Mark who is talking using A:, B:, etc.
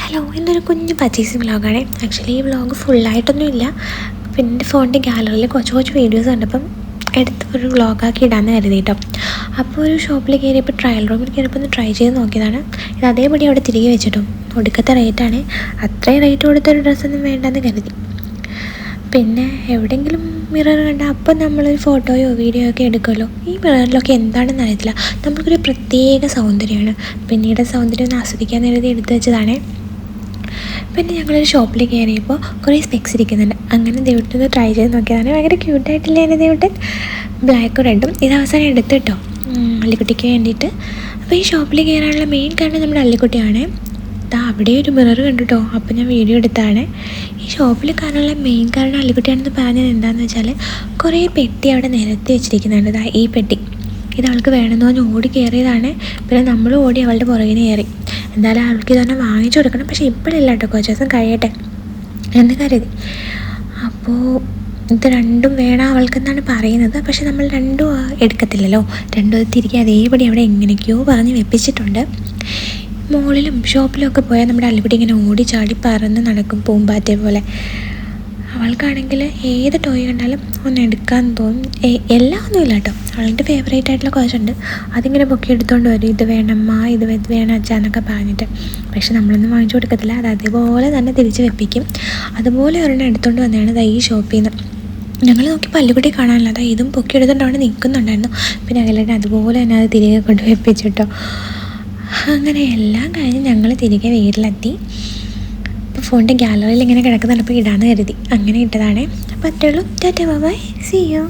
A: Hello, ഇന്നൊരു കുഞ്ഞ് purchasing വ്ളോഗാണ്. ആക്ച്വലി ഈ വ്ളോഗ് ഫുള്ളായിട്ടൊന്നുമില്ല. പിന്നെ എൻ്റെ ഫോണിൻ്റെ ഗാലറിയിൽ കുറച്ച് വീഡിയോസ് കണ്ടപ്പം എടുത്ത് ഒരു വ്ളോഗാക്കി ഇടാമെന്ന് കരുതി കേട്ടോ. അപ്പോൾ ഒരു ഷോപ്പിൽ കയറിയപ്പോൾ ട്രയൽ റൂമിൽ കയറിയപ്പോൾ ഒന്ന് ട്രൈ ചെയ്ത് നോക്കിയതാണ്. ഇത് അതേപടി അവിടെ തിരികെ വെച്ചിട്ടും ഒടുക്കത്തെ റേറ്റാണ്. അത്രയും റേറ്റ് കൊടുത്തൊരു ഡ്രസ്സൊന്നും വേണ്ടെന്ന് കരുതി. പിന്നെ എവിടെയെങ്കിലും മിറർ കണ്ടാൽ അപ്പം നമ്മളൊരു ഫോട്ടോയോ വീഡിയോയോ ഒക്കെ എടുക്കുമല്ലോ. ഈ മിററിലൊക്കെ എന്താണെന്ന് അറിയത്തില്ല, നമ്മൾക്കൊരു പ്രത്യേക സൗന്ദര്യമാണ്. പിന്നീട് സൗന്ദര്യം ഒന്ന് ആസ്വദിക്കാൻ കരുതി എടുത്തു വെച്ചതാണ്. പിന്നെ ഞങ്ങളൊരു ഷോപ്പിൽ കയറിയപ്പോൾ കുറേ സ്പെക്സ് ഇരിക്കുന്നുണ്ട്. അങ്ങനെ ദേവിട്ടൊന്ന് ട്രൈ ചെയ്ത് നോക്കിയതാണ്. ഭയങ്കര ക്യൂട്ടായിട്ടില്ലേ എൻ്റെ ദേവിട്ടൻ? ബ്ലാക്കും റെഡും. ഇത് അവസാനം എടുത്തു കേട്ടോ, അള്ളിക്കുട്ടിക്ക് വേണ്ടിയിട്ട്. അപ്പോൾ ഈ ഷോപ്പിൽ കയറാനുള്ള മെയിൻ കാരണം നമ്മുടെ അള്ളിക്കുട്ടിയാണ്. അവിടെ ഒരു മിറർ കണ്ടു കേട്ടോ. അപ്പോൾ ഞാൻ വീഡിയോ എടുത്താണ്. ഈ ഷോപ്പിൽ കാണാനുള്ള മെയിൻ കാരണം അള്ളിക്കുട്ടിയാണെന്ന് പറഞ്ഞത് എന്താണെന്ന് വെച്ചാൽ, കുറേ പെട്ടി അവിടെ നിരത്തി വെച്ചിരിക്കുന്നുണ്ട്. ഈ പെട്ടി ഇത് അവൾക്ക് വേണമെന്ന് പറഞ്ഞ് ഓടി കയറിയതാണ്. പിന്നെ നമ്മൾ ഓടി അവളുടെ പുറകിന് കയറി. എന്തായാലും അവൾക്ക് ഇതൊന്ന് വാങ്ങിച്ചു കൊടുക്കണം. പക്ഷേ ഇപ്പോഴില്ല കേട്ടോ, കുറച്ച് ദിവസം കഴിയട്ടെ എന്ന് കരുതി. അപ്പോൾ ഇത് രണ്ടും വേണം അവൾക്കെന്നാണ് പറയുന്നത്. പക്ഷെ നമ്മൾ രണ്ടും എടുക്കത്തില്ലല്ലോ. രണ്ടും തിരികെ അതേപടി അവിടെ എങ്ങനെയൊക്കെയോ പറഞ്ഞ് വെപ്പിച്ചിട്ടുണ്ട്. മോളിലും ഷോപ്പിലും ഒക്കെ പോയാൽ നമ്മുടെ അള്ളിക്കുട്ടി ഇങ്ങനെ ഓടി ചാടി പറന്ന് നടക്കും, പൂമ്പാറ്റേ പോലെ. അവൾക്കാണെങ്കിൽ ഏത് ടോയ് കണ്ടാലും ഒന്ന് എടുക്കാൻ തോന്നും. എല്ലാം ഒന്നുമില്ല കേട്ടോ, അവളുടെ ഫേവറേറ്റ് ആയിട്ടുള്ള കുറച്ചുണ്ട്. അതിങ്ങനെ പൊക്കി എടുത്തുകൊണ്ട് വരും. ഇത് വേണമ്മ, ഇത് വേണം അച്ഛ എന്നൊക്കെ പറഞ്ഞിട്ട്. പക്ഷെ നമ്മളൊന്നും വാങ്ങിച്ചു കൊടുക്കത്തില്ല. അത് അതേപോലെ തന്നെ തിരിച്ച് വെപ്പിക്കും. അതുപോലെ ഒരെണ്ണം എടുത്തുകൊണ്ട് വന്നതാണ് ഈ ഷോപ്പിൽ നിന്ന്. ഞങ്ങൾ നോക്കി പല്ലുകുട്ടി കാണാനില്ല. ഇതും പൊക്കി എടുത്തുകൊണ്ട് അവിടെ നിൽക്കുന്നുണ്ടായിരുന്നു. പിന്നെ അകലേട്ടൻ അതുപോലെ തന്നെ അത് തിരികെ കൊണ്ട് വെപ്പിച്ചിട്ടോ. അങ്ങനെ എല്ലാം കഴിഞ്ഞ് ഞങ്ങൾ തിരികെ വീട്ടിലെത്തി. അപ്പോൾ ഫോണിൻ്റെ ഗാലറിയിൽ ഇങ്ങനെ കിടക്കുന്നുണ്ട്. അപ്പോൾ ഇടാമെന്ന് കരുതി അങ്ങനെ ഇട്ടതാണ്. അപ്പോൾ അത്രേ ഉള്ളൂ. Tata bye bye, see U.